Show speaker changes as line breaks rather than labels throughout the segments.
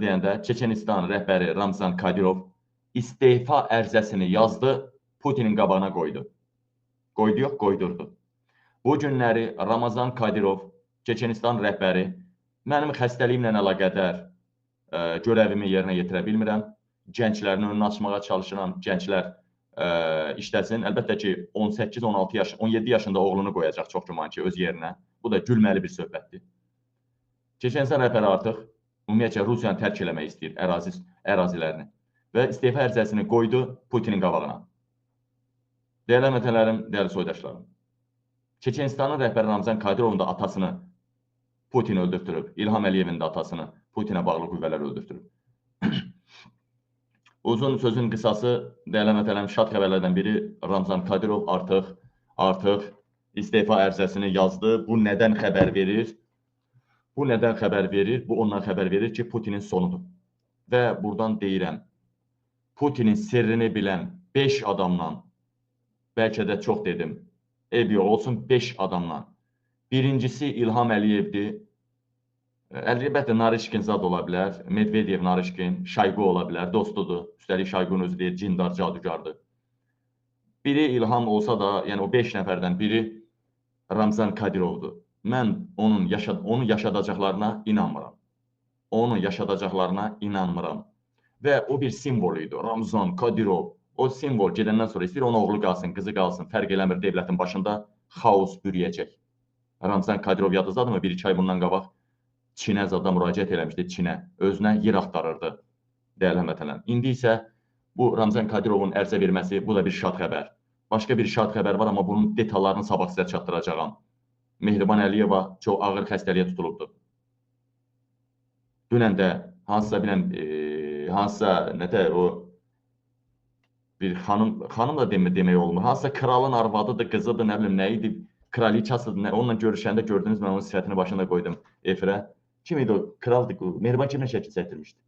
deyəndə Çeçenistan rəhbəri Ramzan Kadyrov istefa ərizəsini yazdı, Putinin qabağına qoydu. Qoydu yox, qoydurdu. Bu günləri Ramazan Kadyrov, Çeçenistan rəhbəri, mənim xəstəliyimlə əlaqədar görəvimi yerinə yetirə bilmirəm, gənclərin önünü açmağa çalışıram, gənclər işləsin. Əlbəttə ki, 18-16 yaş, 17 yaşında oğlunu qoyacaq çox güman ki, öz yerinə. Bu da gülməli bir söhbətdir. Çeçenistan rəhbəri artıq ümumiyyətcə Rusiyanı tərk eləmək istəyir ərazilərini və istefa ərizəsini qoydu Putinin qabağına. Dəyərli həmvətənlərim, dəyərli soydaşlarım, Çeçenistanın rəhbəri Ramzan Kadyrovun da atasını Putin öldürtdürüb, İlham Əliyevin də atasını Putinə bağlı qüvvələr öldürtdürüb. Uzun sözün qısası, dəyərli həmvətənlərim, şad xəbərlərdən biri Ramzan Kadyrov artıq istefa ərizəsini yazdı. Bu nədən xəbər verir? Bu nədən xəbər verir? Bu ondan xəbər verir ki, Putinin sonudur. Və buradan deyirəm, Putinin sirrini bilən 5 adamla, bəlkə də çox dedim, ev yox olsun 5 adamla. Birincisi İlham Əliyevdir. Əlbəttə, Narışkin zad ola bilər, Medvedev, Narışkin, Şayqu ola bilər, dostudur. Üstəlik Şayqunun özü deyir, cindar, cadugardır. Biri İlham olsa da, yəni o 5 nəfərdən biri Ramzan Kadyrovdur. Mən onun yaşadacaqlarına inanmıram. Onun yaşadacaqlarına inanmıram. Və o bir simvol idi, Ramzan Kadyrov. O simvol gedəndən sonra istəyir, onun oğlu qalsın, qızı qalsın, fərq eləmir, devlətin başında xaos bürüyəcək. Ramzan Kadyrov yadınızdadırmı? 1-2 ay bundan qabaq Çinə zada müraciət eləmişdi, Çinə. Özünə yer axtarırdı, dəyərli həmvətənlər. İndi isə bu Ramzan Kadyrovun ərizə verməsi, bu da bir şad xəbər. Başqa bir şad xəbər var, amma bunun detallarını sabah sizə çatdıracağam. Mehriban Əliyeva çox ağır xəstəliyə tutulubdur. Dünən də hansısa bir xanım da demək olmur. Hansısa kralın arvadıdır, qızıdır, nə bilim, nə idi, kraliçasıdır. Onunla görüşəndə gördünüz, mən onun sifətini başına qoydum efirə. Kim idi o? Kraldır. Mehriban kimlə şəkil çəkdirmişdi?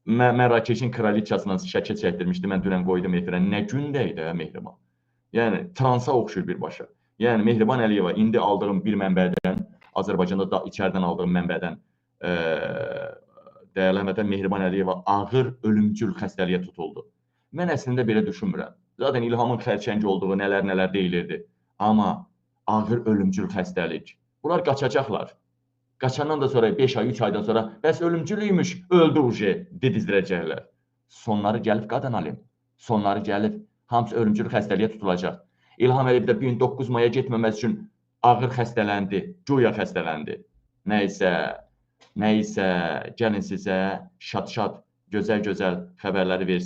Mərakeşin kraliçasına şəkil çəkdirmişdi. Mən dünən qoydum efirə. Nə gündə idi Mehriban? Yəni, transa oxşur birbaşa. Yəni, Mehriban Əliyeva indi aldığım bir mənbədən, Azərbaycanda içəridən aldığım mənbədən, dəyərli həmvətən, Mehriban Əliyeva ağır ölümcül xəstəliyə tutuldu. Mən əslində belə düşünmürəm. Zaten İlhamın xərçəngi olduğu nələr deyilirdi. Amma ağır ölümcül xəstəlik. Bunlar qaçacaqlar. Qaçandan da sonra 5 ay, 3 aydan sonra bəs ölümcülüymüş, öldü uje, didizdirəcəklər. Sonları gəlib qadan alim. Sonları gəlib, hamısı ölümcül xəstəliyə tutulacaq. İlham Əliyev də bu gün 9 maya getməməsi üçün ağır xəstələndi, güya xəstələndi. Nəysə, gəlin sizə şad-şad, gözəl-gözəl xəbərləri versin.